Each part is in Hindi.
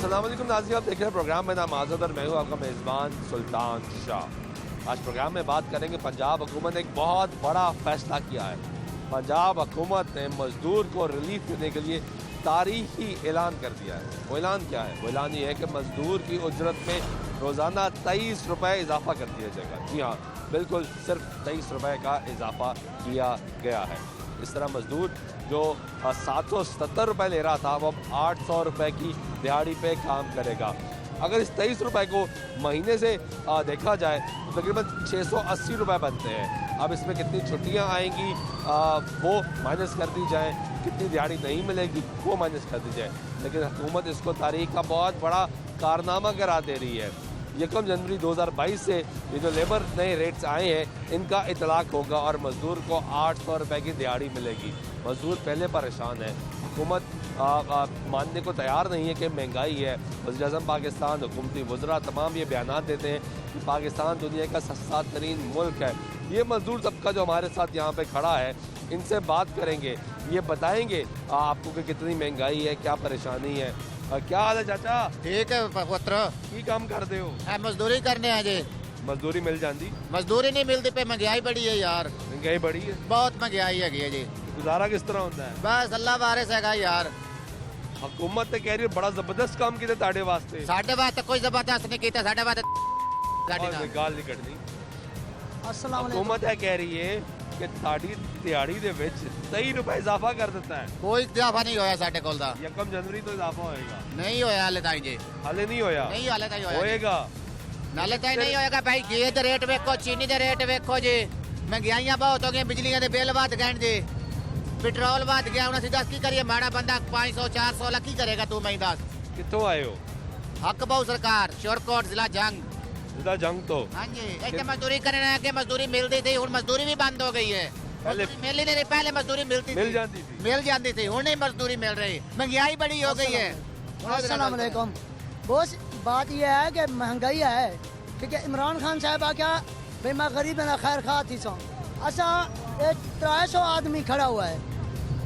अस्सलाम वालेकुम नाज़रीन, आप देख रहे हैं प्रोग्राम में नाम आज़ाद और मैं हूँ आपका मेज़बान सुल्तान शाह। आज प्रोग्राम में बात करेंगे, पंजाब हुकूमत ने एक बहुत बड़ा फैसला किया है। पंजाब हुकूमत ने मज़दूर को रिलीफ देने के लिए तारीखी ऐलान कर दिया है। वो ऐलान क्या है? वो ऐलान ये है कि मज़दूर की उजरत में रोज़ाना 23 रुपये इजाफा कर दिया जाएगा। जी हाँ, बिल्कुल सिर्फ 23 रुपये का इजाफा किया गया है। इस तरह मज़दूर जो 770 रुपये ले रहा था वो अब 800 रुपये की दिहाड़ी पे काम करेगा। अगर इस 23 रुपये को महीने से देखा जाए तो तकरीबन 680 रुपये बनते हैं। अब इसमें कितनी छुट्टियां आएंगी वो माइनस कर दी जाए, कितनी दिहाड़ी नहीं मिलेगी वो माइनस कर दी जाए, लेकिन हुकूमत इसको तारीख का बहुत बड़ा कारनामा करार दे रही है। 1 जनवरी 2022 से ये जो लेबर नए रेट्स आए हैं इनका इतलाक होगा और मज़दूर को 800 रुपये की दिहाड़ी मिलेगी। मज़दूर पहले परेशान है, हुकूमत मानने को तैयार नहीं है कि महंगाई है। वज़ीर-ए-आज़म पाकिस्तान, हुकूमती वज़रा तमाम ये बयान देते हैं कि पाकिस्तान दुनिया का सस्ता तरीन मुल्क है। ये मज़दूर तबका जो हमारे साथ यहाँ पे खड़ा है, इनसे बात करेंगे, ये बताएंगे आपको कि कितनी महंगाई है, क्या परेशानी है। क्या हाल है चाचा? ठीक है पुत्र, की काम करते हो? मजदूरी करने हैं जी। मजदूरी मिल जाती? मजदूरी नहीं मिलती पे महंगाई बड़ी है यार, महंगाई बड़ी है, बहुत महंगाई है जी। गुजारा किस तरह होता है? बस अल्लाह वारिस है यार। हुकूमत ने कह रही है बड़ा जबरदस्त काम किया ताड़े वास्ते। साढ़े वास्ते कोई जबरदस्त नहीं किया, साढ़े वास्ते गाल नहीं कटनी। अस्सलाम वालेकुम। हुकूमत है कह रही है कि ताड़ी दिहाड़ी दे विच 23 रुपए इजाफा कर देता है। कोई इजाफा नहीं होया साढ़े कोल दा। 1 जनवरी तो इजाफा होएगा? नहीं होया हाले ताई जी, हाले नहीं होया? नहीं हाले ताई होया, होएगा नाले ताई नहीं होएगा भाई। घी दे रेट वेखो, चीनी दे रेट वेखो जी, महंगाइयां बहुत हो गई, बिजली के बिल वध गए जी, पेट्रोल वध गया। हम दस की करिए, माड़ा बंदा 500 400 लाख की करेगा तू? मैं दस कितों आए हो? हक बहु सरकार, शोरकोट जिला जंग। जिला जंग तो हाँ जी, एक मजदूरी करने के मजदूरी मिलती थी, हुन मजदूरी भी बंद हो गई है। पहले मिल ही नहीं रही, पहले मजदूरी मिलती मिल जाती थी, मिल जाती थी, हुन नहीं मजदूरी मिल रही, महंगाई बड़ी हो गई है। अस्सलाम वालेकुम। बॉस, बात यह है कि महंगाई है, ठीक है। इमरान खान साहब आ क्या भाई, मैं गरीब ना खैर खा थी सौ असा 300 आदमी खड़ा हुआ है,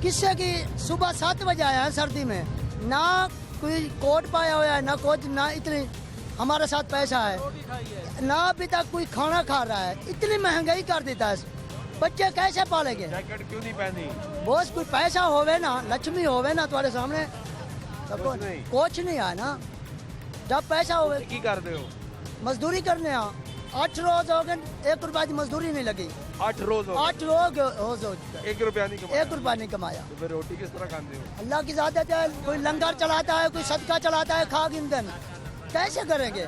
किससे कि सुबह 7 बजे आया है सर्दी में, ना कोई कोट पाया हुआ है, ना कुछ, ना इतनी हमारे साथ पैसा है, ना अभी तक कोई खाना खा रहा है। इतनी महंगाई कर देता है, बच्चे कैसे पालेंगे? जैकेट क्यों नहीं पहनी? बॉस, कोई पैसा होवे ना, लक्ष्मी होवे ना तुम्हारे सामने, कुछ नहीं है ना। जब पैसा होवे की करते हो? मजदूरी करने आ 8 रोज हो गए, 1 रुपया की मजदूरी नहीं लगी। 8 रोज हो गए? 8 रोज 1 रुपया नहीं कमाया? 1 रुपया नहीं कमाया। तो फिर रोटी किस तरह खाते हो? अल्लाह की ज़ात है, कोई लंगर चलाता है, कोई सदका चलाता है, खा गिनदन कैसे करेंगे?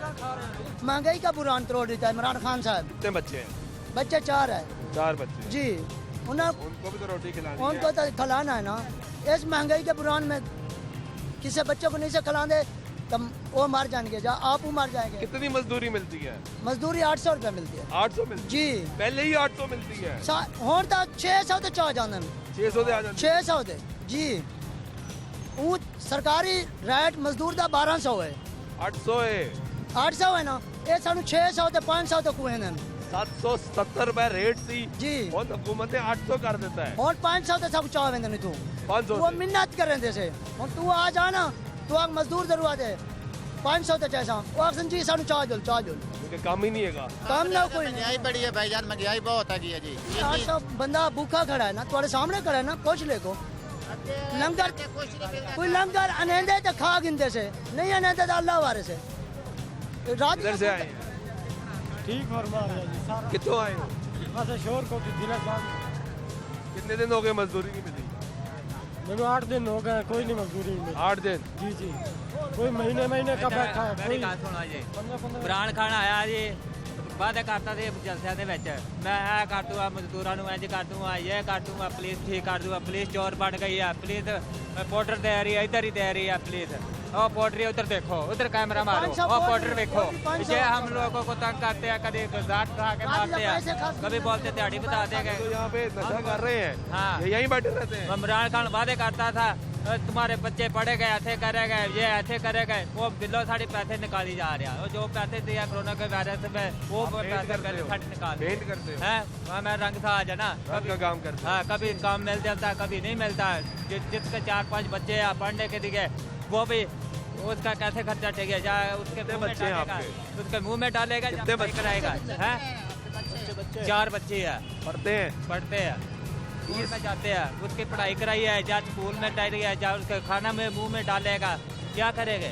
महंगाई का बुरान तोड़ देता है इमरान खान साहब। कितने बच्चे हैं? बच्चे 4 है 4 बच्चे जी। उनको भी तो रोटी खिलानी है। उनको तो खिलाना है ना। इस महंगाई के बुरान में किसी बच्चे को नहीं से खिला दे तो वो मर जाएंगे, जा आप मर जाएंगे। कितनी मजदूरी मिलती है? मजदूरी 800 रुपये मिलती है। 800 मिलती जी, पहले ही 800 मिलती है। होर तक 600 तो चाह जाने 600 दे आ जाते 600 दे जी। वो सरकारी रेट मजदूर का 1200 है। 800 है, 800 है ना, ये सानू 600 ते 500 तक हुए हैं 770 रुपए रेट थी जी, और हुकूमत 800 कर देता है। और 500 ते सब चाह वेंदे तू 500 वो मिन्नत करें दे से। और तू आ जा ना, तू आग मजदूर जरूर दे 500 ते जैसा वो आखसन जी सानू चाह जुल क्योंकि काम ही नहीं है। काम ना कोई नहीं। महंगाई बड़ी है भाईजान, महंगाई बहुत है जी। 800 बंदा भूखा खड़ा है ना, तुम्हारे सामने खड़ा है ना, पूछ ले को लंगर, कोई लंगर अनेंदे तो खा गिनते से, नहीं अनेंदे तो अल्लाह वारे से। रात इधर से आए हैं? ठीक फरमा रहे हैं जी सारा। कितों आए हो? बस शोर को जिला जान। कितने दिन हो गए मजदूरी नहीं मिली? मेरे 8 दिन हो गए, कोई नहीं मजदूरी नहीं मिली। 8 दिन? जी जी, कोई महीने का बैठा है, कोई ਸੁਣਾ ਜੀ 15 ਇਮਰਾਨ ਖਾਨ ਆਇਆ ਜੀ, ਵਾਅਦਾ ਕਰਤਾ ਸੀ ਜਲਸਿਆਂ ਦੇ ਵਿੱਚ, ਮੈਂ ਇਹ ਕਰ ਦੂੰਗਾ ਮਜ਼ਦੂਰਾਂ ਨੂੰ, ਇੰਜ ਕਰ ਦੂੰਗਾ, ਇਹ ਕਰ ਦੂੰਗਾ, ਪੁਲਿਸ ਠੀਕ ਕਰ ਦੂੰਗਾ। ਪੁਲਿਸ ਚੋਰ ਬਣ ਗਈ ਹੈ, ਪੁਲਿਸ ਪਾਊਡਰ ਦੇ ਰਹੀ ਹੈ, इधर ही दे रही है पुलिस। और पाउडर उधर देखो, उधर कैमरा मारो, और पाउडर देखो। ये हम लोगों को तंग करते हैं, कभी जात खा के मारते हैं, कभी बोलते दिहाड़ी बता देंगे। तो यहाँ पे नशा कर रहे हैं? हाँ, ये यहीं बैठे रहते हैं? इमरान खान वादे करता था तुम्हारे बच्चे पढ़े गए, ऐसे करे गए, ये ऐसे करे गए, वो बिल्लो साढ़े पैसे निकाली जा रहा है। और जो पैसे दिया कोरोना के वायरस में, वो पैसे निकाल पेंट करते हो? है मैं रंग था आज है ना, रात का काम करते हाँ, कभी काम मिल जाता है, कभी नहीं मिलता है। जिसके 4-5 बच्चे हैं पढ़ने के लिए, वो भी उसका कैसे खर्चा टेगा जा उसके कितने मुंह में बच्चे हैं डालेगा, आपके? उसके मुंह में डालेगा या कितने पढ़ाई बच्चे? कराएगा हैं 4 बच्चे हैं पढ़ते हैं पढ़ते हैं स्कूल में जाते हैं उसकी पढ़ाई कराई है या स्कूल में डालेगा या उसके खाना में मुंह में डालेगा क्या करेंगे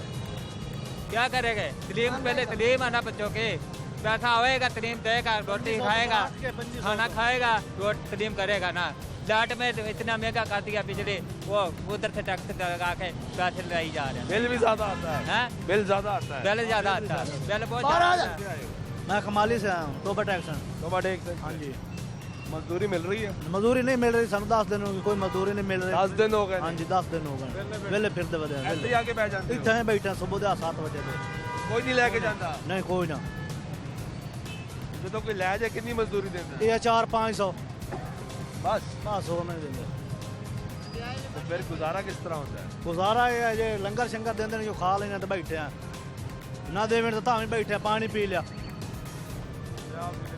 तलीम पहले तलीम आना बच्चों के पैसा होएगा तलीम देगा रोटी खाएगा खाना खाएगा तलीम करेगा ना लाट में तो इतना महंगा कर दिया बिजली वो उधर से टैक्स लगा के पैसे लाई जा रहे हैं बिल भी ज्यादा आता है हैं? बिल ज्यादा आता है बिल ज्यादा आता है बिल बहुत ज्यादा आता है। मैं कमाली से आया हूँ टोबा टैक्स तो बड़े हाँ जी मजदूरी मिल रही है मजदूरी नहीं मिल रही सन 10 दिन हो गए कोई मजदूरी नहीं मिल रही 10 दिन हो गए हाँ जी 10 दिन हो गए वेले फिरते बदे ऐसे ही आके बैठ जाते हो? इतने बैठे सुबह दे 7 बजे से कोई नहीं लेके जाता नहीं कोई ना जो तो कोई ले जाए कितनी मजदूरी देता है ये 400-500 बस बस हो नहीं देंगे तो फिर गुजारा किस तरह होता है गुजारा ये है जे लंगर शंकर देंदे ने जो खा लेना तो बैठे हैं ना देवें तो तां बैठे हैं, पानी पी लिया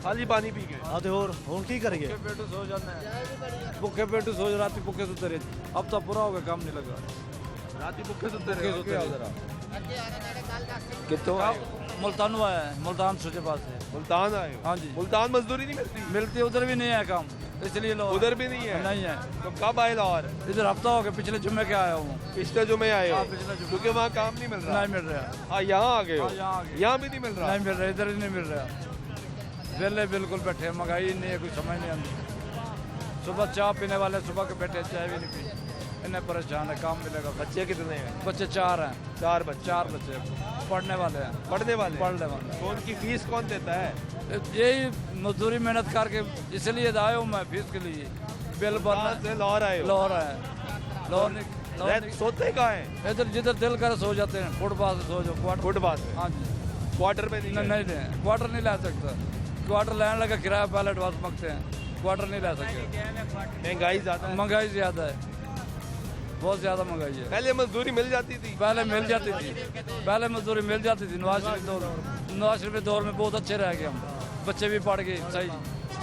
खाली पानी पी के आ ते और की करेंगे पेटू सो जाते हैं भूखे पेटू सो रात भूखे सुते रहे अब तो पूरा हो गया काम नहीं लगा रात ही भूखे सुते भूखे रहे सुते क्या रहे। जरा कितो मुल्तान हुआ है मुल्तान सोचे पास है मुल्तान आए हो? हाँ जी। मुल्तान मजदूरी नहीं मिलती मिलती उधर भी नहीं है काम इसलिए लोग उधर भी नहीं है नहीं है तो कब आए लाहौर इधर हफ्ता हो गया पिछले जुम्मे के आया हूँ पिछले जुमे आए हो हाँ, पिछले जुम्मे। क्योंकि वहाँ काम नहीं मिल रहा नहीं मिल रहा हाँ यहाँ आ गए हो हाँ, यहाँ आ गए। यहाँ भी नहीं मिल रहा नहीं मिल रहा इधर ही नहीं मिल रहा वेले बिल्कुल बैठे हैं, महंगाई नहीं है कुछ समझ नहीं आती सुबह चाय पीने वाले सुबह के बैठे चाय भी नहीं पी इन्हें परेशान है काम मिलेगा बच्चे कितने हैं बच्चे 4 हैं 4 बच्चे 4 बच्चे पढ़ने वाले हैं पढ़ने वाले पढ़ने वाले तो उनकी फीस कौन देता है यही मजदूरी मेहनत करके इसलिए आया हूँ मैं फीस के लिए बिल कहाँ भरना से लाहौर आए हो लाहौर है लाहौर सोते कहाँ है इधर जिधर दिल करे सो जाते हैं फुटपाथ से सो जाओ क्वार्टर फुटपाथ में हाँ जी क्वार्टर में नहीं नहीं गए? नहीं नहीं क्वार्टर नहीं ला सकता क्वार्टर लेने लगा किराया पहले एडवांस मांगते हैं क्वार्टर नहीं ला सकते महंगाई ज्यादा है महंगाई ज्यादा है बहुत ज्यादा महंगाई है पहले मजदूरी मिल जाती थी पहले मिल जाती थी पहले मजदूरी मिल जाती थी नवाज शरीफ दौर में बहुत अच्छे रह गए हम बच्चे भी पढ़ गए सही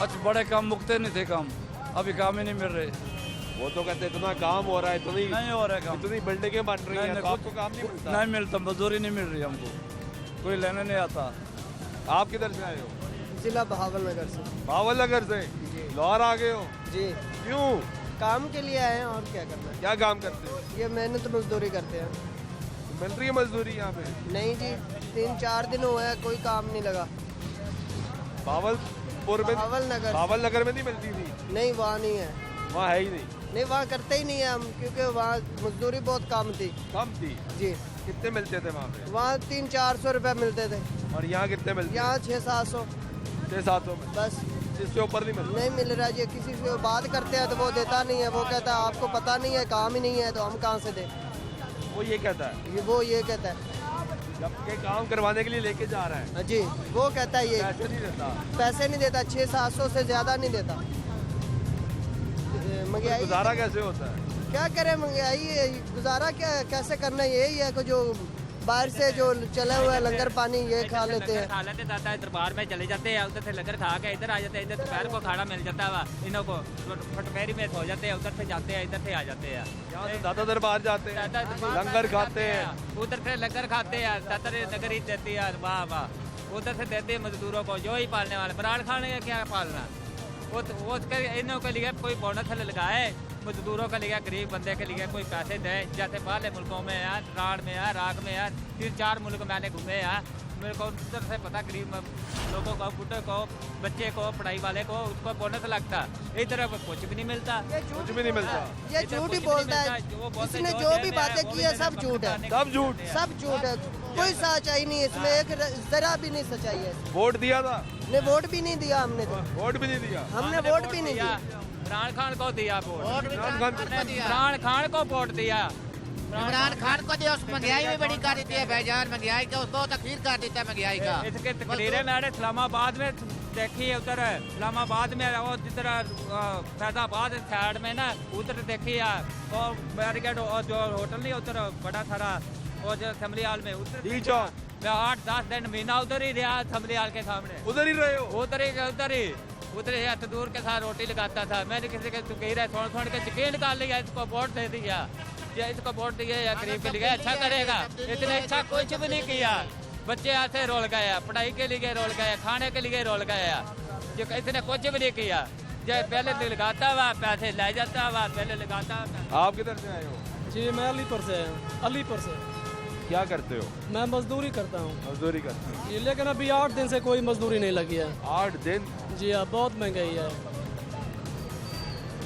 अच्छा बड़े काम मुकते नहीं थे काम अभी काम ही नहीं मिल रहे वो तो कहते इतना काम हो रहा है इतनी नहीं हो रहा है काम इतनी बिल्डिंगें बन रही नहीं, हैं नहीं, तो आपको काम नहीं मिलता नहीं मिलता मजदूरी नहीं मिल रही हमको कोई लेने नहीं आता आप किधर से आए हो जिला बहावल नगर से भावल नगर से लाहौर आ गए हो जी क्यों काम के लिए आए हैं और क्या करना है क्या काम करते हो ये मेहनत मजदूरी करते हैं मिल रही है मजदूरी यहाँ पे नहीं जी 3-4 दिन हुए हैं कोई काम नहीं लगा भावलपुर में बहावल नगर भावल नगर में नहीं मिलती थी नहीं वहाँ नहीं है वहाँ है ही नहीं नहीं वहाँ करते ही नहीं है हम क्योंकि वहाँ मजदूरी बहुत कम थी कम थी जी कितने मिलते थे वहाँ पे वहाँ 300-400 रुपये मिलते थे और यहाँ कितने मिलते यहाँ 600-700 600-700 में बस इससे ऊपर नहीं मिलते नहीं मिल रहा जी किसी से बात करते हैं तो वो देता नहीं है वो कहता है आपको पता नहीं है काम ही नहीं है तो हम कहाँ से दें वो ये कहता है वो ये कहता है जबकि काम करवाने के लिए लेके जा रहा है जी वो कहता है ये पैसे नहीं देता पैसे नहीं देता 600-700 से ज़्यादा नहीं देता महंगाई गुजारा कैसे होता है क्या करें महंगाई गुजारा क्या कैसे करना यही है कि जो बाहर से जो चले हुए लंगर पानी ये खा लेते हैं खा लेते जाता है दरबार में चले जाते हैं उधर से लंगर खा के इधर आ जाते हैं इधर दोपहर को खाना मिल जाता है इन्हों को फटपेरी में सो जाते हैं उधर से जाते हैं इधर से आ जाते हैं यहाँ तो ज्यादा दरबार जाते हैं लंगर खाते हैं उधर से लंगर खाते हैं दादर नगर ही देती है वाह वाह उधर से देते हैं मजदूरों को जो ही पालने वाले बराड़ खाने का क्या पालना वो इन्हों के लिए कोई बोनस लगाए मजदूरों के लिए गरीब बंदे के लिए कोई पैसे दे जैसे बाहरले मुल्कों में है राड़ में है राग में है 3-4 मुल्क मैंने घूमे हैं मेरे को उधर से पता गरीब लोगों को बुढ़े को बच्चे को पढ़ाई वाले को उसको बोनस लगता इधर कुछ भी नहीं मिलता कुछ भी नहीं मिलता ये झूठ ही बोलता है इसने जो भी बातें की है सब झूठ है सब झूठ सब झूठ है कोई सच्चाई नहीं है इसमें एक जरा भी नहीं सच्चाई है वोट दिया था ने वोट भी नहीं दिया हमने तो वोट भी नहीं दिया हमने वोट भी नहीं दिया इमरान खान को दिया वोट इमरान खान को इमरान खान को वोट दिया इमरान खान को दिया उस महंगाई भी बड़ी कर देती है भाईजान महंगाई का उसको तकलीर कर देता है महंगाई का इसके तकरीरें मैंने इस्लामाबाद में देखी है उधर इस्लामाबाद में और जिधर फैजाबाद साइड में ना उधर देखी है और बैरिकेड और जो होटल नहीं उधर बड़ा सारा और जो असेंबली हॉल में उधर डी चौक मैं 8-10 दिन महीना उधर ही रहा असेंबली हॉल के सामने उधर ही रहे हो उधर ही उधर से हाथ दूर के साथ रोटी लगाता था। मैंने किसी के तो कह रहा थोड़ा के चिकन निकाल लिया, इसको वोट दे दिया या इसको वोट दिया या गरीब के लिए अच्छा करेगा। इतने अच्छा कुछ भी नहीं किया। बच्चे ऐसे रोल गया, पढ़ाई के लिए रोल गया, खाने के लिए रोल गया, जो इसने कुछ भी नहीं किया। जो पहले लगाता हुआ पैसे ले जाता हुआ, पहले लगाता हुआ। आप किधर से आए हो? जी मैं अलीपुर से अलीपुर से। क्या करते हो? मैं मजदूरी करता हूँ मजदूरी करते हो? जी, लेकिन अभी 8 दिन से कोई मजदूरी नहीं लगी है। 8 दिन जी हाँ, बहुत महंगाई है।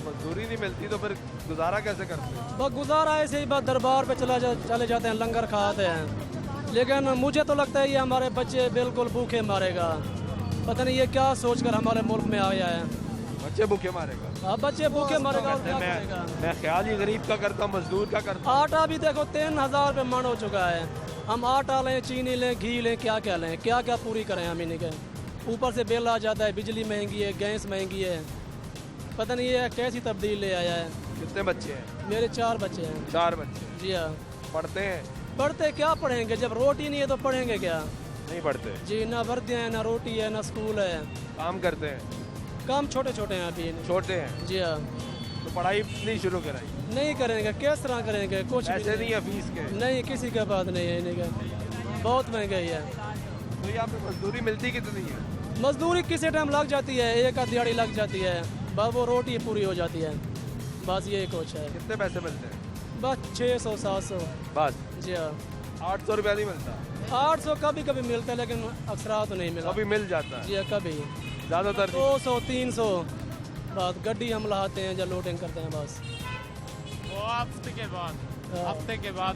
मजदूरी नहीं मिलती तो फिर गुजारा कैसे करते हो? बस गुजारा ऐसे ही, बस दरबार पे चले जाते हैं, लंगर खाते हैं। लेकिन मुझे तो लगता है ये हमारे बच्चे बिल्कुल भूखे मारेगा। पता नहीं ये क्या सोचकर हमारे मुल्क में आया है। बच्चे भूखे मारेगा? हाँ, बच्चे भूखे मारेगा और क्या करेगा। मैं ख्याल ही गरीब का करता, मजदूर का करता। आटा भी देखो 3000 रुपये मन हो चुका है। हम आटा लें, चीनी लें, घी लें, क्या क्या लें, क्या क्या पूरी करें हम इन्हीं के। ऊपर से बिल आ जाता है, बिजली महंगी है, गैस महंगी है। पता नहीं ये कैसी तब्दील ले आया है। कितने बच्चे हैं? मेरे 4 बच्चे हैं। 4 बच्चे? जी हाँ। पढ़ते हैं? पढ़ते क्या पढ़ेंगे, जब रोटी नहीं है तो पढ़ेंगे क्या। नहीं पढ़ते? जी, ना वर्दियाँ हैं, ना रोटी है, ना स्कूल है। काम करते हैं? काम छोटे छोटे हैं अभी। छोटे हैं? जी हाँ। तो पढ़ाई नहीं शुरू कराई? नहीं करेंगे, किस तरह करेंगे, कुछ ऐसे नहीं है फीस के? नहीं, किसी के बात नहीं है इन्हीं का। बहुत महंगाई है। तो यहाँ पे मजदूरी मिलती कितनी है? मजदूरी किसी टाइम लग जाती है, एक आध दिहाड़ी लग जाती है, बस वो रोटी पूरी हो जाती है। बस यही कुछ है। कितने पैसे मिलते हैं? बस 600-700 बस? जी हाँ। 800 रुपया नहीं मिलता? 800 कभी कभी मिलता है, लेकिन अक्सर तो नहीं मिला। कभी मिल जाता है? जी हाँ, कभी ज्यादातर 200-300 बस गड्डी हम लाते हैं या लोडिंग करते हैं बस। वो हफ्ते के बाद मिलता। हफ्ते के बाद?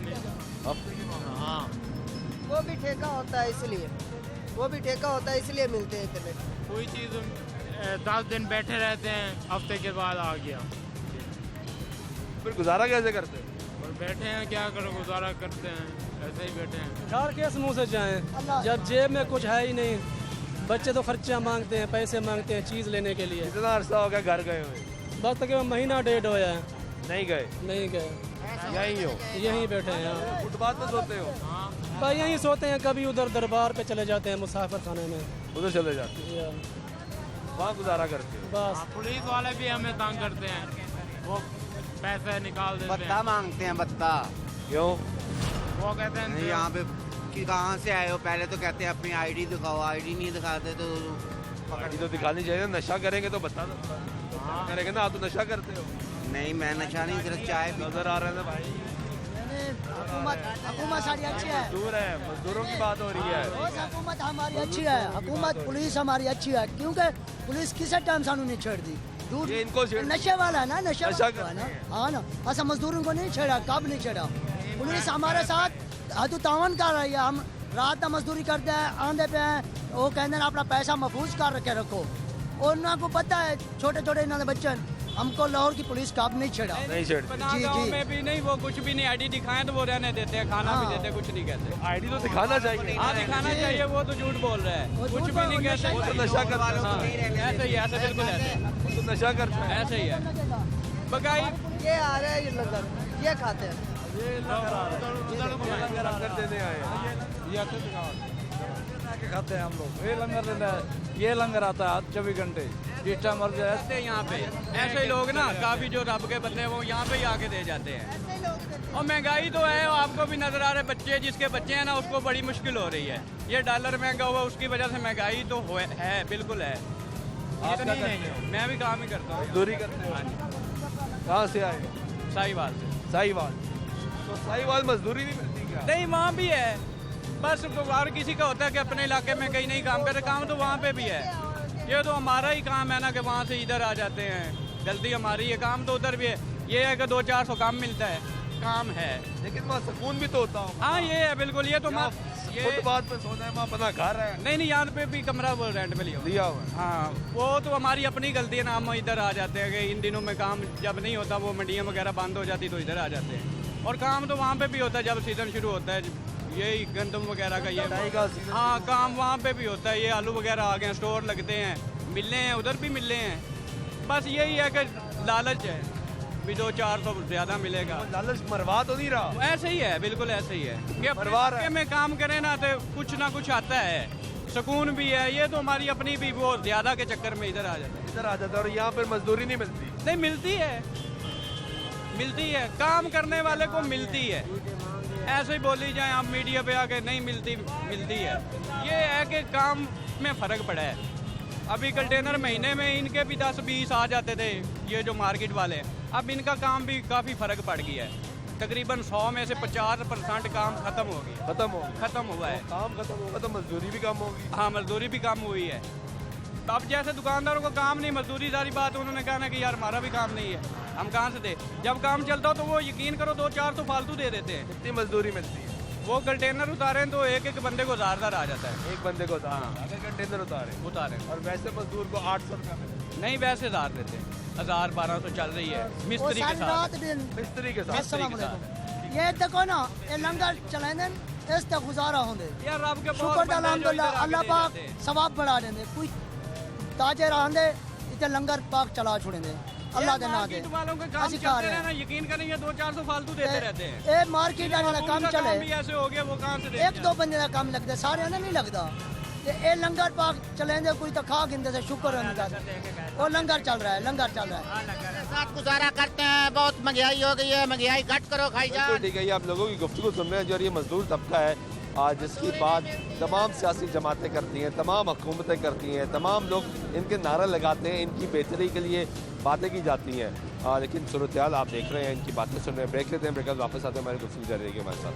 हाँ, वो भी ठेका होता है इसलिए, वो भी ठेका होता है इसलिए मिलते हैं इतने। कोई चीज़ 10 दिन बैठे रहते हैं, हफ्ते के बाद आ गया। फिर गुजारा कैसे करते हैं? और बैठे हैं, क्या करो, गुजारा करते हैं, ऐसे ही बैठे हैं। घर किस मुँह से जाएं जब जेब में कुछ है ही नहीं। बच्चे तो खर्चा मांगते हैं, पैसे मांगते हैं चीज़ लेने के लिए। कितना अरसा हो गया घर गए हुए? बस तक महीना 1.5 होया है। नहीं गए? नहीं गए, यहीं हो? यहीं बैठे हैं। फुटपाथ पे सोते हो? बस यहीं सोते हैं, कभी उधर दरबार पे चले जाते हैं, मुसाफिर खाने में। उधर चले जाते जी हाँ। हो? वहाँ गुजारा करते हो? बस पुलिस वाले भी हमें तंग करते हैं, वो पैसे निकाल देते हैं। मांगते हैं बत्ता। क्यों? वो कहते हैं यहाँ पे कि कहाँ से आए हो, पहले तो कहते हैं अपनी आईडी दिखाओ, आईडी नहीं दिखाते तो गाड़ी तो दिखानी चाहिए। नशा करेंगे तो बता दो। करेंगे ना, आप तो नशा करते हो। नहीं, मैं नशा नहीं, सिर्फ चाय नजर आ रहे थे भाई। हुकूमत सारी अच्छी है। मजदूर है, मजदूरों की बात हो रही है। हुकूमत हमारी अच्छी है, हुकूमत पुलिस हमारी अच्छी है, क्योंकि पुलिस किसी टाइम सानू नहीं छेड़ दी। दूर ये इनको छेड़- नशे वाला है ना, नशा नशा वाला है ना। करते हाँ ना, ऐसा मजदूरों को नहीं छेड़ा, कब नहीं छेड़ा। पुलिस हमारे साथ हद तावन कर रही है। हम रात का मजदूरी करते हैं, आंधे पे हैं, वो कहते हैं अपना पैसा महफूज कर रखे रखो। और उनको पता है, छोटे छोटे इन्होंने बच्चे, हमको लाहौर की पुलिस कब नहीं छेड़ा। नहीं छेड़ते? जी जी। में भी नहीं, वो कुछ भी नहीं, आईडी दिखाएं तो वो रहने देते हैं, खाना भी देते हैं, कुछ नहीं कहते। आईडी तो दिखाना चाहिए। हाँ, दिखाना चाहिए, वो तो झूठ बोल रहा है, कुछ भी नहीं कहते। वो तो नशा करता है। हाँ, ऐसे ही, ऐसे बिल्कुल ऐसे, वो तो नशा करता है। ऐसे ही है। बगाई ये आ रहे हैं, ये लंगर ये खाते हैं। लंगर देने आए हैं। खाते हैं हम लोग। ये लंगर देता है, ये लंगर आता है 24 घंटे, जिस टाइम मर जाए। यहाँ पे ऐसे ही लोग ना, काफी जो रब के बंदे हैं वो यहाँ पे ही आके दे जाते हैं। और महंगाई तो है, आपको भी नजर आ रहे, बच्चे जिसके बच्चे हैं ना उसको बड़ी मुश्किल हो रही है। ये डॉलर महंगा हुआ, उसकी वजह से महंगाई तो है, बिल्कुल है। आप क्या करते हो? मैं भी काम ही करता हूँ। मजदूरी करते हो? कहाँ से आए? साहिवाल से। साहिवाल। तो साहिवाल मजदूरी नहीं मिलती क्या? नहीं, वहाँ भी है, बस हर किसी का होता है कि अपने इलाके में कहीं नहीं काम करे, काम तो वहाँ पे भी है। ये तो हमारा ही काम है ना कि वहाँ से इधर आ जाते हैं, गलती हमारी है। काम तो उधर भी है, ये है कि 200-400 काम मिलता है, काम है। लेकिन वहाँ सुकून भी तो होता हो। हाँ, ये है बिल्कुल। ये तो ये फुटपाथ पे सोना है, वहाँ अपना घर है। नहीं, यहाँ पे भी कमरा वो रेंट में लिया। दिया हुआ है। हाँ, वो तो हमारी अपनी गलती है ना, हम इधर आ जाते हैं कि इन दिनों में काम जब नहीं होता, वो मंडियाँ वगैरह बंद हो जाती तो इधर आ जाते हैं। और काम तो वहाँ पे भी होता है जब सीजन शुरू होता है, यही गंदम वगैरह का, ये हाँ, काम वहाँ पे भी होता है। ये आलू वगैरह आ गए, स्टोर लगते हैं, मिलने हैं, उधर भी मिलने हैं। बस यही है कि लालच है, भी 200-400 ज़्यादा मिलेगा। लालच मरवा तो नहीं रहा? ऐसे ही है, बिल्कुल ऐसे ही है कि परिवार है। में काम करें ना तो कुछ ना कुछ आता है। सुकून भी है। ये तो हमारी अपनी भी वो ज़्यादा के चक्कर में इधर आ जाते हैं। इधर आ जाता है और यहाँ पर मजदूरी नहीं मिलती। नहीं मिलती है, काम करने वाले को मिलती है। ऐसे ही बोली जाए आप मीडिया पे आके नहीं मिलती है। ये है कि काम में फ़र्क पड़ा है। अभी कंटेनर महीने में इनके भी 10-20 आ जाते थे, ये जो मार्केट वाले हैं। अब इनका काम भी काफ़ी फ़र्क पड़ गया है। तकरीबन 100 में से 50% काम खत्म हो गया। खत्म हुआ है। काम खत्म होगा तो मजदूरी भी कम होगी। हाँ, मजदूरी भी कम हुई है। अब जैसे दुकानदारों को काम नहीं, मजदूरी सारी बात, उन्होंने कहा ना कि यार हमारा भी काम नहीं है, हम कहाँ से दे। जब काम चलता हो तो वो यकीन करो 2-400 फालतू दे देते हैं। कितनी मजदूरी मिलती है? वो कंटेनर उतारे तो एक बंदे को 1000 आ जाता है। एक बंदे को अगर कंटेनर उतारे और वैसे मजदूर को 800 रुपया मिलता है। नहीं, वैसे 1000 देते हैं। 1000-1200 चल रही है मिस्त्री के साथ। ये देखो ना, ये लंगर चलाने इस तक गुजारा होंगे। यार रब के शुक्र दा अल्हम्दुलिल्लाह, अल्लाह पाक सवाब बढ़ा देंगे। कोई ताजे रहंदे इते लंगर पाक चला छोड़ेंगे अल्लाह दे नाम दे। वालों के काम चलते रहे ना, यकीन करेंगे 200-400 फालतू देते रहते हैं। ए मार्केट वाले का काम चले भी ऐसे हो गया, वो कहां से देते? 1-2 बंदे का काम लगता है, सारे ने नहीं लगता। ये लंगर पाक चलेंगे, कोई तो खा गिनते से शुक्र होने वो लंगर चल रहा है। साथ गुजारा करते हैं। बहुत महंगाई हो गई है, महंगाई घट करो भाई जान। ठीक है, ये आप लोगों की गुफ्तगू सुन रहे हैं जो ये मजदूर तबका है, जिसकी बात तमाम सियासी जमातें करती हैं, तमाम हुकूमतें करती हैं, तमाम लोग इनके नारे लगाते हैं, इनकी बेहतरी के लिए बातें की जाती हैं। लेकिन सूरत-ए-हाल आप देख रहे हैं, इनकी बातें सुन रहे हैं। ब्रेक लेते हैं, ब्रेक वापस आते हैं, हमारी गुफ्तगू जारी रहेगी हमारे साथ।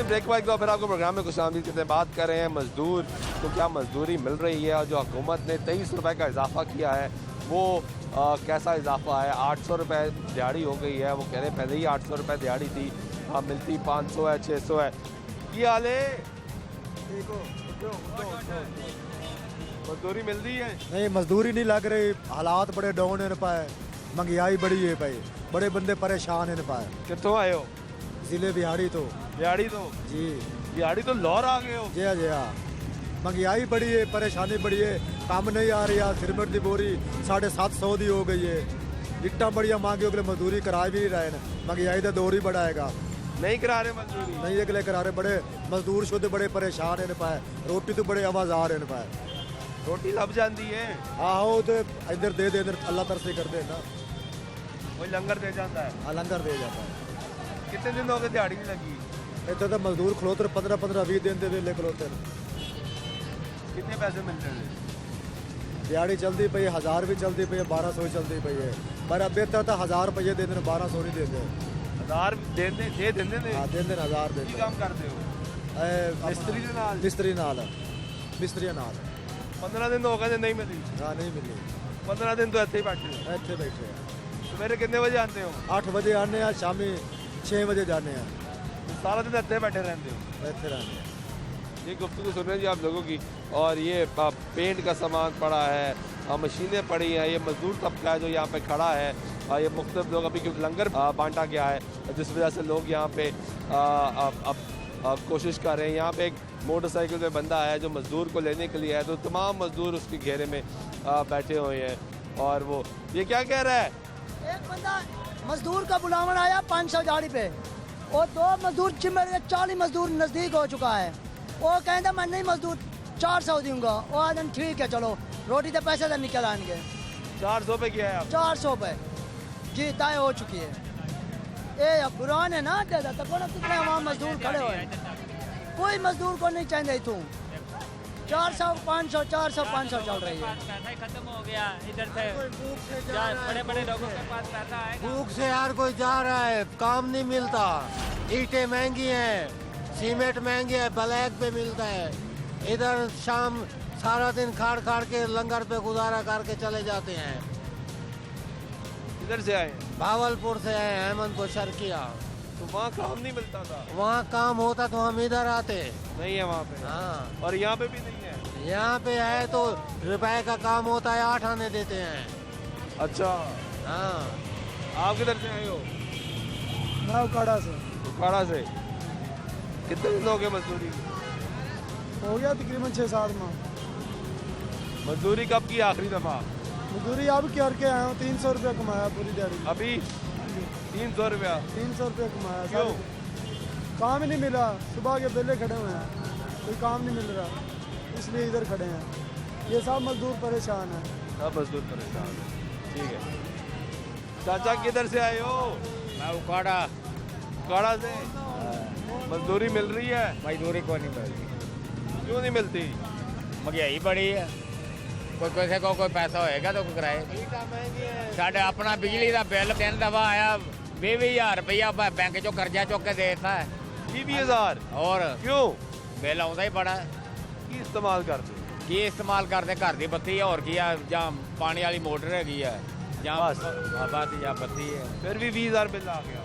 ब्रेक के बाद फिर आपको प्रोग्राम में कुछ आमदीद करते हैं। बात कर रहे हैं मजदूर को क्या मजदूरी मिल रही है, और जो हुकूमत ने 23 रुपये का इजाफा किया है वो कैसा इजाफा है। 800 रुपये दिहाड़ी हो गई है। वो कह रहे हैं पहले ही 800 रुपये दिहाड़ी थी, मिलती 500 है, 600 है। क्या हाल है? मजदूरी मिल रही है? नहीं, मजदूरी नहीं लग रही। हालात बड़े डाउन है पाए, महंगाई बड़ी है भाई, बड़े बंदे परेशान है पाए। कितों आए हो? जिले बिहाड़ी तो जी, बिहाड़ी तो लाहौर आ गए हो? जी हाँ। महंगाई बड़ी है, परेशानी बड़ी है, काम नहीं आ रही है। सिरमट की बोरी 750 दी हो गई है। इट्टा बढ़िया मांगे अगले मजदूरी करा भी नहीं रहे। महंगाई का दौर ही बढ़ाएगा। नहीं करा रहे मजदूरी? नहीं अगले करा रहे। बड़े मजदूर शुद्ध बड़े परेशान है पाए। रोटी तो बड़े आवाज़ार है पाए। रोटी लग जाती है? आहो तो इधर दे दे, इधर अल्लाह तरफ से कर दे ना। कोई लंगर दे जाता है? हाँ, लंगर दे जाता है। कितने दिन हो गए दिहाड़ी नहीं लगी? इधर तो मजदूर खलोतर 15-20 दिन दे वेले खलोतर। कितने पैसे मिलते हैं? दिहाड़ी चलती पई 1000 भी चलती पई है, 1200 चलती पई है। पर अब बेहतर था 1000 रुपये दे देने, 1200 नहीं देते। 1000 दे दे? हाँ, दे देने 1000 दे। काम करते हो? मिस्त्री नाल 15 दिन हो गए नहीं मिली? हाँ, नहीं मिली। 15 दिन तो ऐसे ही बैठे? ਇੱਥੇ बैठे हैं। सवेरे कितने बजे आते हो? 8 बजे आने हैं, शामी 6 बजे जाने हैं। सारा दिन ऐसे बैठे रहते हो? ਇੱਥੇ रहने हैं। ये गुफ्तगू सुन रहे हैं जी आप लोगों की। और ये पेंट का सामान पड़ा है, मशीनें पड़ी हैं। ये मजदूर तबका है जो यहाँ पे खड़ा है। ये मुख्तलिफ लोग अभी क्योंकि लंगर बांटा गया है, जिस वजह से लोग यहाँ पे अब कोशिश कर रहे हैं। यहाँ पे एक मोटरसाइकिल पे बंदा है जो मजदूर को लेने के लिए है, तो तमाम मजदूर उसके घेरे में बैठे हुए हैं। और वो ये क्या कह रहा है? एक बंदा मजदूर का बुलावन आया 500 दिहाड़ी पे, और 2 मजदूर चिमर 40 मजदूर नजदीक हो चुका है। वो कहता मैं नहीं मजदूर 400 दूंगा। वो आदमी ठीक है चलो, रोटी के पैसे तो निकल आएंगे। 400 पे किया है आप? 400 पे जी तय हो चुकी है। ये पुरान है ना, दादा तो कितने वहाँ मजदूर खड़े हुए हैं। कोई मजदूर को नहीं चाहिए तू। 400 500 400 500 चल रही है। खत्म हो गया इधर से, बड़े बड़े लोगों के पास पैसा आएगा। भूख से यार कोई जा रहा है, काम नहीं मिलता। ईंटें महंगी हैं, सीमेंट महंगी है, ब्लैक पे मिलता है। इधर शाम सारा दिन खाड़ खाड़ के लंगर पे गुजारा करके चले जाते हैं। किधर से आए हैं? भावलपुर से आए अहमदपुर शर्किया। तो वहाँ काम नहीं मिलता था? वहाँ काम होता तो हम इधर आते। नहीं है वहाँ पे? हाँ, और यहाँ पे भी नहीं है? यहाँ पे है तो रुपए का काम होता है, 8 आने देते हैं। अच्छा, हाँ। आप किधर से आए हो? मैं उकाड़ा से। उकाड़ा से। कितने दिन हो गए मजदूरी? हो गया तकरीबन 6-7 माह। मजदूरी कब की आखिरी दफा? मजदूरी अब करके आया हूँ, 300 रुपया कमाया पूरी दिहाड़ी। अभी 300 रुपया? 300 रुपया कमाया। क्यों? काम ही नहीं मिला, सुबह के बेले खड़े हुए हैं, कोई काम नहीं मिल रहा, इसलिए इधर खड़े हैं। ये सब मजदूर परेशान हैं। सब मजदूर परेशान है। ठीक है। चाचा किधर से आए हो? मैं उकाड़ा। उकाड़ा से। मजदूरी मिल रही है? मजदूरी को नहीं मिल रही। क्यों नहीं मिलती? महंगाई बड़ी है, कोई किसी को कोई पैसा होएगा तो कराए। साढ़े अपना बिजली का बिल 3 दफा आया, 20,000 रुपया बैंक चो कर्जा चुक के देता है। 20,000? और क्यों? बिल आता ही बड़ा है। की इस्तेमाल करते? की इस्तेमाल करते? घर की बत्ती है और की है, जहाँ पानी वाली मोटर हैगी है, जहाँ बस या बत्ती है। फिर भी 20,000 बिल आ गया।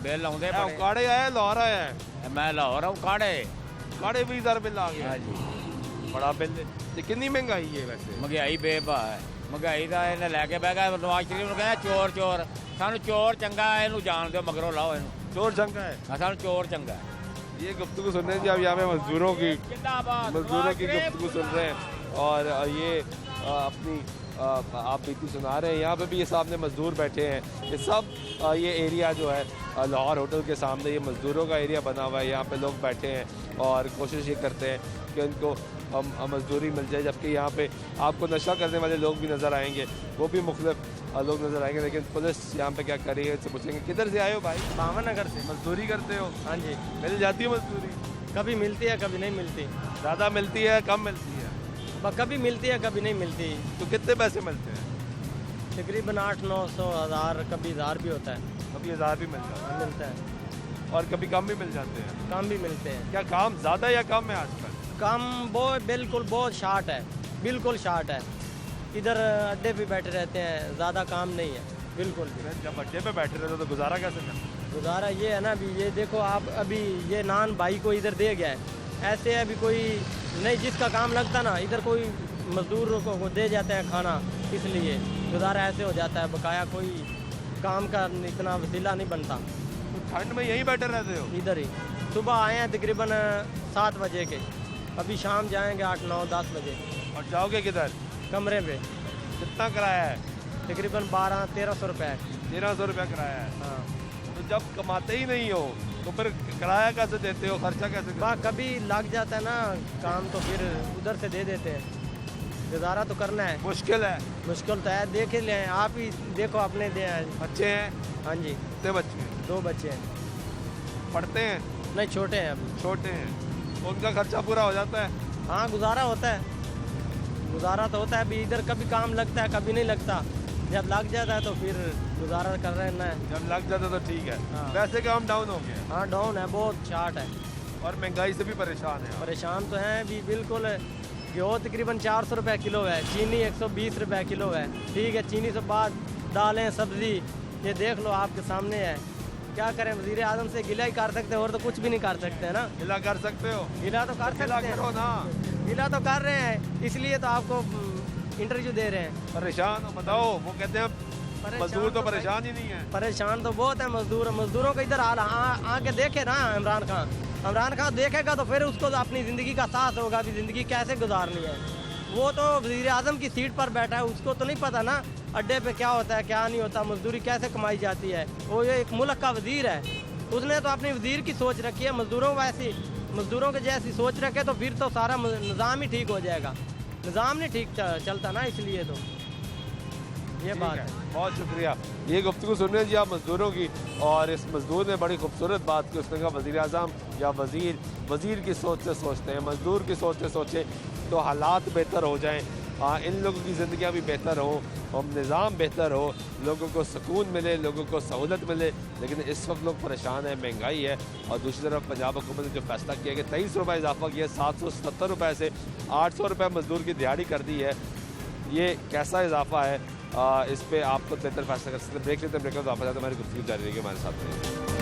बिल आते मैं उकाड़े आया, लाहौर आया है? मैं लाहौर हूँ। काड़े 20,000 बिल आ गया। हाँ जी, बड़ा बिल। तो कितनी महंगाई है वैसे? महंगाई बेबा है। महंगाई का इन्हें लैके बह गया नवाज शरीफ ਨੂੰ ਕਹਿੰਦਾ ਚੋਰ ਚੋਰ। ਸਾਨੂੰ ਚੋਰ ਚੰਗਾ ਹੈ, ਇਹਨੂੰ ਜਾਣ ਦਿਓ, ਮਗਰੋਂ ਲਾਓ ਇਹਨੂੰ। चोर चंगा है? ਸਾਨੂੰ चोर चंगा है। ये गुफ्तगू सुन रहे हैं जी, आप यहाँ पे मजदूरों की गुफ्तगू सुन रहे हैं और ये अपनी आप बीती सुना रहे हैं। यहाँ पे भी ये सामने मजदूर बैठे हैं। ये सब ये एरिया जो है लाहौर होटल के सामने ये मजदूरों का एरिया बना हुआ है। यहाँ पे लोग बैठे हैं और कोशिश ये करते हैं कि उनको मजदूरी मिल जाए। जबकि यहाँ पे आपको नशा करने वाले लोग भी नज़र आएंगे, वो भी मुख्तलिफ लोग नज़र आएंगे। लेकिन पुलिस यहाँ पे क्या कर रही है इससे पूछेंगे। किधर से आए हो भाई? भावन नगर से। मजदूरी करते हो? हाँ जी। मिल जाती है मजदूरी? कभी मिलती है कभी नहीं मिलती। ज़्यादा मिलती है कम मिलती है? कभी मिलती है कभी नहीं मिलती। तो कितने पैसे मिलते हैं? तकरीबन 800-900 हज़ार, कभी 1000 भी होता है। कभी 1000 भी मिलता है और कभी कम भी मिल जाते हैं? कम भी मिलते हैं। क्या काम ज़्यादा या कम है आजकल? कम बहुत, बिल्कुल बहुत शार्ट है, बिल्कुल शार्ट है। इधर अड्डे पे बैठे रहते हैं, ज़्यादा काम नहीं है बिल्कुल भी। जब अड्डे पे बैठे रहते तो गुजारा कैसे करते? गुजारा ये है ना, अभी ये देखो आप, अभी ये नान भाई को इधर दे गया है, ऐसे अभी कोई नहीं जिसका काम लगता ना, इधर कोई मजदूर को दे जाते हैं खाना, इसलिए गुजारा ऐसे हो जाता है। बकाया कोई काम का इतना वसीला नहीं बनता। तो ठंड में यहीं बैठे रहते हो? इधर ही। सुबह आए हैं तकरीबन 7 बजे के, अभी शाम जाएंगे 8, 9, 10 बजे। और जाओगे किधर? कमरे पे। कितना किराया है? तकरीबन 1200-1300 रुपये है। 1300 रुपया किराया है? हाँ। तो जब कमाते ही नहीं हो तो फिर किराया कैसे देते हो, खर्चा कैसे करते हो? कभी लग जाता है ना काम तो फिर उधर से दे देते हैं। गुजारा तो करना है। मुश्किल है? मुश्किल तो है, देख ही लें आप ही, देखो अपने दे हैं। बच्चे हैं? हाँ जी। कितने बच्चे हैं? 2 बच्चे हैं। पढ़ते हैं? नहीं, छोटे हैं अभी। छोटे हैं। उनका खर्चा पूरा हो जाता है? हाँ, गुजारा होता है, गुजारा तो होता है। अभी इधर कभी काम लगता है कभी नहीं लगता, जब लग जाता है तो फिर गुजारा कर रहे हैं। जब लग जाता तो ठीक है। हाँ। वैसे काम डाउन हो गया? हाँ, डाउन है, बहुत शार्ट है। और महंगाई से भी परेशान है? परेशान तो हैं अभी बिल्कुल। गेहूँ तकरीबन 400 रुपये किलो है, चीनी 120 रुपये किलो है। ठीक है, चीनी से बाद दालें सब्जी, ये देख लो आपके सामने है। क्या करें, वज़ीर आज़म से गिला ही कर सकते हैं और तो कुछ भी नहीं कर सकते हैं ना। गिला कर सकते हो? गिला तो कर सकते हैं। करो ना। गिला तो कर रहे हैं, इसलिए तो आपको इंटरव्यू दे रहे हैं। परेशान हो? बताओ। वो कहते हैं मजदूर तो परेशान ही नहीं है। परेशान तो बहुत है मजदूर। मजदूरों को इधर आके देखे ना इमरान खान देखेगा तो फिर उसको अपनी ज़िंदगी का एहसास होगा कि ज़िंदगी कैसे गुजारनी है। वो तो वज़ीर आज़म की सीट पर बैठा है, उसको तो नहीं पता ना अड्डे पे क्या होता है क्या नहीं होता, मजदूरी कैसे कमाई जाती है। वो ये एक मुल्क का वज़ीर है, उसने तो अपनी वज़ीर की सोच रखी है। मजदूरों के जैसी सोच रखे तो फिर तो सारा निज़ाम ही ठीक हो जाएगा। निज़ाम नहीं ठीक चलता ना, इसलिए तो ये बात है। बहुत शुक्रिया। ये गुफ्तगू सुन रहे हैं जी आप मजदूरों की, और इस मजदूर ने बड़ी खूबसूरत बात की। उसने कहा वज़ीर आज़म या वज़ीर की सोच से सोचते हैं, मजदूर की सोच से सोचे तो हालात बेहतर हो जाएं। इन लोगों की ज़िंदगियाँ भी बेहतर हो और निज़ाम बेहतर हो, लोगों को सुकून मिले, लोगों को सहूलत मिले। लेकिन इस वक्त लोग परेशान हैं, महंगाई है। और दूसरी तरफ पंजाब हुकूमत ने जो फैसला किया कि 23 रुपये इजाफा किया, 770 रुपये से 800 रुपये मजदूर की दिहाड़ी कर दी है। ये कैसा इजाफा है, इस पर आप खुद बेहतर फैसला कर सकते हैं। ब्रेक लेते हैं, ब्रेक में वापस आते हैं, हमारी गुफ्तगू जारी रहेगी, हमारे साथ रहेगी।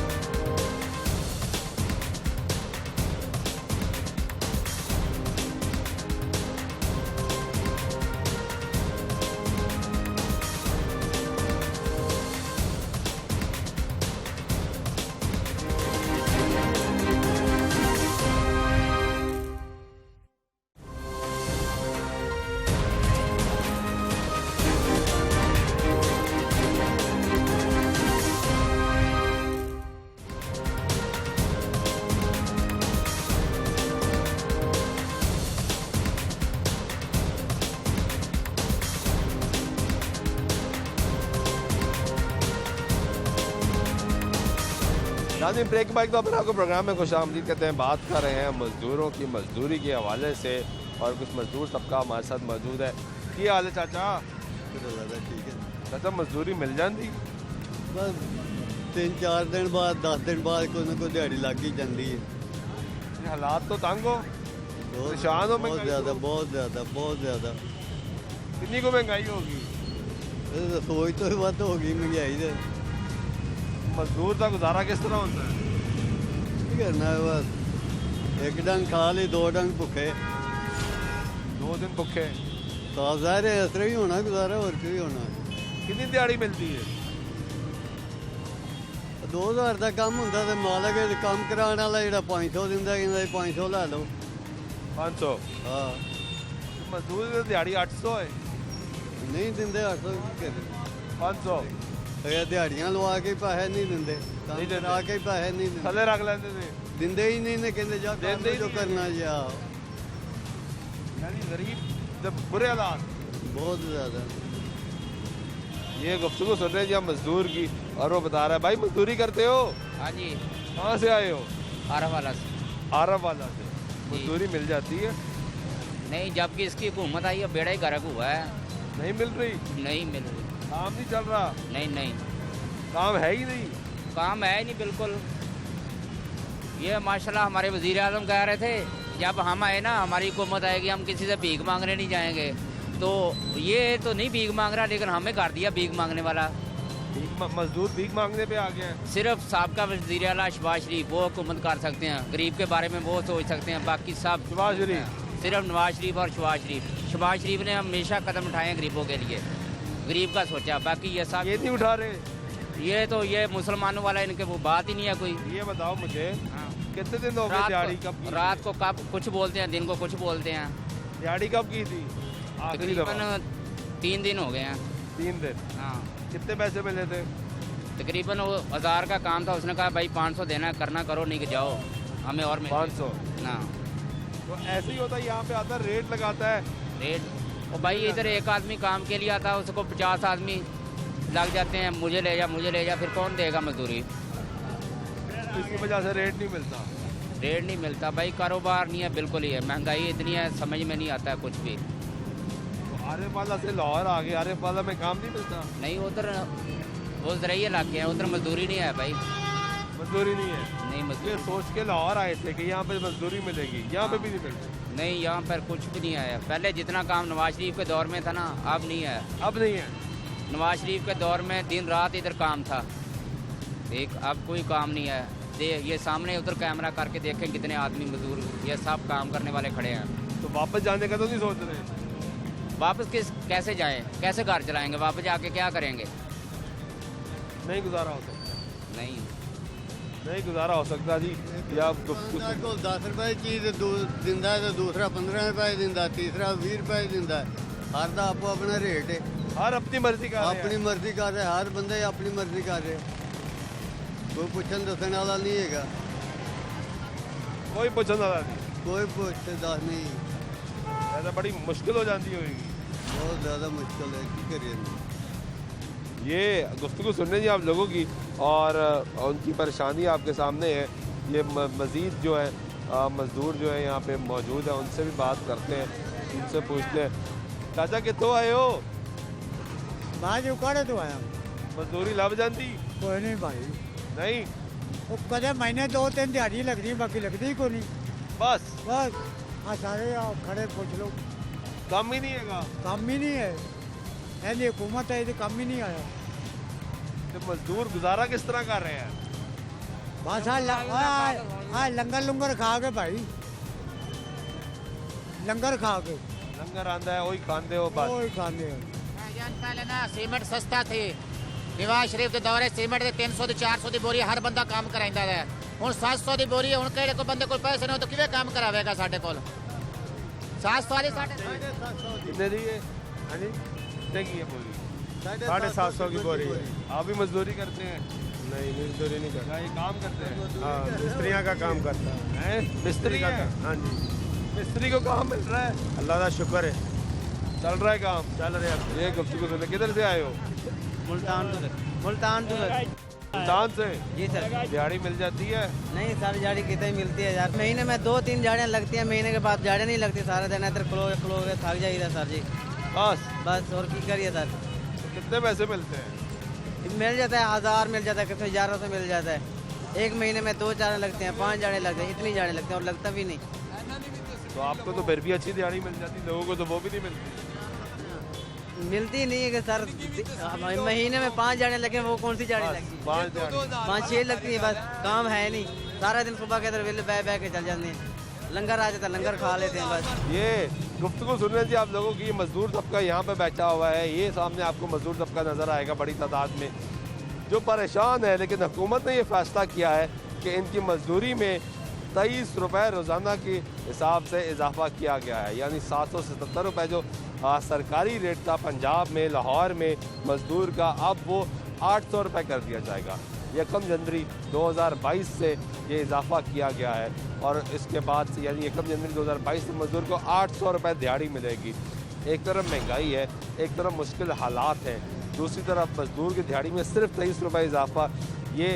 नाज़रीन, ब्रेक बाइक तो अपन आपको प्रोग्राम में खुश आमदीद कहते हैं। बात कर रहे हैं मज़दूरों की मजदूरी के हवाले से और कुछ मजदूर तबका हमारे साथ मौजूद है। क्या हाल है चाचा? ठीक है चाचा, मजदूरी मिल जाती? बस 3-4 दिन बाद 10 दिन बाद कोई ना कोई दिहाड़ी लग ही जाती है। हालात तो तंग हो, परेशान हो? बहुत ज़्यादा बहुत ज़्यादा बहुत ज़्यादा। कितनी को महंगाई होगी? सोच तो वध होगी महंगाई से। मजदूर का गुजारा किस तरह होता है? करना है बस, एक डंग खा ली, 2 डंग भुखे, 2 दिन भुखे। तो ज़ाहिर है इस तरह ही होना गुजारा, और क्यों होना। कितनी दिहाड़ी मिलती है? 2000 का कम होंगे तो मालक काम कराने वाला जो 500 दिंदा, 500 ला लो। 500? हाँ। मजदूर की दिहाड़ी 800 है? नहीं दिंदे 800 500 दिहाड़ियां लवा के पैसे नहीं दिंदे, करा के पैसे नहीं दिंदे, थले रख लेंदे थे, दिंदे ही नहीं ने, कहते जा देंदे जो करना जा। यानी गरीब जब बुरे हालात बहुत ज़्यादा। ये गुफ्तगू सुन रहे हैं जी हम मजदूर की, और वो बता रहा है भाई मजदूरी करते हो? हाँ जी। कहाँ से आए हो? आरफ वाला से। आरफ वाला से मजदूरी मिल जाती है? नहीं, जबकि इसकी हुकूमत आई है बेड़ा ही गर्क हुआ है। नहीं मिल रही? नहीं मिल रही। काम नहीं चल रहा? नहीं नहीं, काम है ही नहीं। काम है ही नहीं बिल्कुल। ये माशाल्लाह हमारे वज़ीर आज़म कह रहे थे जब हम आए ना, हमारी हुकूमत आएगी, हम किसी से भीख मांगने नहीं जाएंगे। तो ये तो नहीं भीख मांग रहा, लेकिन हमें कर दिया भीख मांगने वाला। मजदूर भीख मांगने पे आ गए। सिर्फ साबका वज़ीर आला शहबाज शरीफ वो हुकूमत कर सकते हैं, गरीब के बारे में वो सोच सकते हैं, बाकी सब शहबाज शरीफ, सिर्फ नवाज शरीफ और शहबाज शरीफ। शहबाज शरीफ ने हमेशा कदम उठाए हैं गरीबों के लिए, गरीब का सोचा, बाकी ये सब ये नहीं उठा रहे। ये तो ये मुसलमानों वाला इनके वो बात ही नहीं है कोई। ये बताओ मुझे, कितने दिन हो गए दिहाड़ी कब की? रात को कब कुछ बोलते हैं, दिन को कुछ बोलते हैं। दिहाड़ी कब की थी? तकरीबन 3 दिन हो गए हैं। 3 दिन? हाँ। कितने पैसे मिले थे? तकरीबन 1000 का काम था, उसने कहा भाई 500 देना, करना करो, नहीं कि जाओ, हमें और 500 ना। तो ऐसे ही होता है, यहाँ पे आता है रेट लगाता है। रेट और भाई इधर एक आदमी काम के लिए आता है, उसको 50 आदमी लग जाते हैं, मुझे ले जा, फिर कौन देगा मजदूरी? इसकी वजह से रेट नहीं मिलता। रेट नहीं मिलता भाई, कारोबार नहीं है बिल्कुल ही है, महंगाई इतनी है, समझ में नहीं आता है कुछ भी। तो आरिफ वाला से लाहौर आ गए, आरिफ वाला में काम नहीं मिलता? नहीं, उधर वो ज़राई इलाके हैं, उधर मजदूरी नहीं है भाई। मजदूरी नहीं है? नहीं मजदूरी। ये सोच के लाहौर आए थे कि यहाँ पे मजदूरी मिलेगी, यहाँ पे भी नहीं मिलती। नहीं, यहाँ पर कुछ भी नहीं आया। पहले जितना काम नवाज शरीफ के दौर में था ना, अब नहीं है। अब नहीं है? नवाज शरीफ के दौर में दिन रात इधर काम था, अब कोई काम नहीं है। ये सामने उधर कैमरा करके देखें कितने आदमी मजदूर, ये सब काम करने वाले खड़े हैं। तो वापस जाने का तो नहीं सोच रहे? वापस कैसे जाएं, कैसे घर चलाएंगे, वापस जाके क्या करेंगे? नहीं गुजारा हो सकता। नहीं गुजारा हो सकता जी। या को 10 रुपए चीज़ दिंदा है तो दूसरा 15 रुपए दिंदा, तीसरा 20 रुपए दिंदा है। हर का आपको अपना रेट है, हर अपनी मर्जी कर रहे हैं। अपनी मर्जी कर रहे, हर बंदे अपनी मर्जी कर रहे, कोई पूछन दसने वाला नहीं है। कोई पूछने वाला नहीं, कोई पूछते दस नहीं। ऐसा बड़ी मुश्किल हो जाती होगी। बहुत ज़्यादा मुश्किल है, क्या करिए। ये गुफ्तगू सुनने जी आप लोगों की, और उनकी परेशानी आपके सामने है। ये मज़ीद जो है मज़दूर जो है यहाँ पे मौजूद है, उनसे भी बात करते हैं, उनसे पूछते हैं चाचा कितों आए हो? बाजी उकाड़े तो आया मजदूरी लग जाती? कोई नहीं भाई, नहीं वो कदे महीने 2-3 दिहाड़ी लगती, बाकी लगती को नहीं। बस हाँ सारे आओ खड़े पूछ लो, कम ही नहीं है। काम ही नहीं है, ऐसी हुकूमत है, काम ही नहीं आया। तो मजदूर गुजारा किस तरह कर रहे हैं? बस लंगर लुंगर खा के भाई, लंगर खा के, लंगर आंदा है वही खाते हो बस। वही खाते हैं। पहले ना सीमेंट सस्ता थी, नवाज शरीफ के दौरे सीमेंट के 300 400 की बोरी हर बंदा काम कराइंदा है। हुण 700 की बोरी है, हुण किहड़े को बंदे कोल पैसे नहीं तो किवें काम करावेगा साडे कोल? 700 वाली कितने दी है? हाँ जी कितने की है बोरी? 750 की बोरी है। आप भी मजदूरी करते हैं? नहीं मजदूरी नहीं करता, ये काम करते हैं? हाँ मिस्त्रियों का काम करता है। मिस्त्री का? हाँ जी, मिस्त्री को काम मिल रहा है? अल्लाह का शुक्र है, चल रहा है काम? चल रहा है। ये गुफ्तगू सुने। किधर से आए हो? मुल्तान मुल्तान से? जी सर। दिहाड़ी मिल जाती है? नहीं सर, झाड़ी कितनी मिलती है यार, महीने में 2-3 झाड़ियाँ लगती हैं, महीने के बाद झाड़ियाँ नहीं लगती, सारा दिन इधर खलो के थक जाइए सर जी। बस और की करिए सर। तो कितने पैसे मिलते हैं? मिल जाता है 1000 मिल जाता है, कितने 1100 मिल जाता है। एक महीने में 2 झाड़ियाँ लगती हैं, 5 झाड़ियाँ लगती हैं, इतनी झाड़ियाँ लगती हैं और लगता भी नहीं। तो आपको तो फिर भी अच्छी दिहाड़ी मिल जाती, लोगों को तो वो भी नहीं मिलती। मिलती नहीं है कि सर, महीने में 5 झाड़ियाँ लगे, वो कौन सी झाड़ी लगती है? 5-6 लगती है, बस काम है नहीं। सारा दिन सुबह के इधर वेले बह के चल जाते हैं, लंगर आ जाता है, लंगर खा लेते हैं बस। ये गुफ्तगू सुन रहे थे आप लोगों की। ये मजदूर तबका यहाँ पे बैठा हुआ है, ये सामने आपको मजदूर तबका नजर आएगा बड़ी तादाद में, जो परेशान है। लेकिन हुकूमत ने ये फैसला किया है कि इनकी मजदूरी में 23 रुपये रोज़ाना के हिसाब से इजाफा किया गया है, यानी 777 रुपये जो सरकारी रेट था पंजाब में, लाहौर में मजदूर का, अब वो 800 रुपये कर दिया जाएगा। 1 जनवरी 2022 से ये इजाफा किया गया है और इसके बाद से यानी 1 जनवरी 2022 से मजदूर को 800 रुपये दिहाड़ी मिलेगी। एक तरफ महंगाई है, एक तरफ मुश्किल हालात हैं, दूसरी तरफ मजदूर की दिहाड़ी में सिर्फ 23 रुपये इजाफा। ये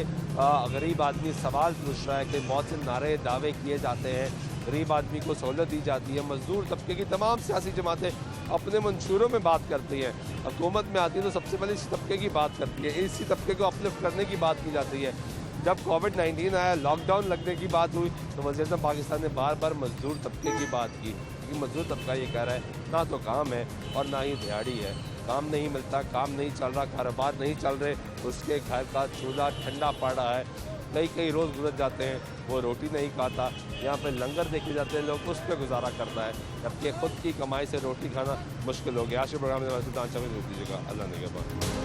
गरीब आदमी सवाल पूछ रहा है कि बहुत से नारे दावे किए जाते हैं, गरीब आदमी को सहूलत दी जाती है, मजदूर तबके की तमाम सियासी जमातें अपने मंशूरों में बात करती हैं, हुकूमत में आती है तो सबसे पहले इस तबके की बात करती है, इसी तबके को अपलिफ्ट करने की बात की जाती है। जब कोविड-19 आया, लॉकडाउन लगने की बात हुई तो वज़ीर-ए-आज़म पाकिस्तान ने बार बार मजदूर तबके की बात की, क्योंकि मजदूर तबका ये कह रहा है ना तो काम है और ना ही दिहाड़ी है, काम नहीं मिलता, काम नहीं चल रहा, कारोबार नहीं चल रहे, उसके घर का चूल्हा ठंडा पड़ रहा है, कई रोज़ गुजर जाते हैं, वो रोटी नहीं खाता, यहाँ पे लंगर देखे जाते हैं, लोग उस पर गुजारा करता है, जबकि खुद की कमाई से रोटी खाना मुश्किल हो गया। आज के प्रोग्राम में सुल्तान शाह में रोक दीजिएगा। अल्लाह ने के बाद।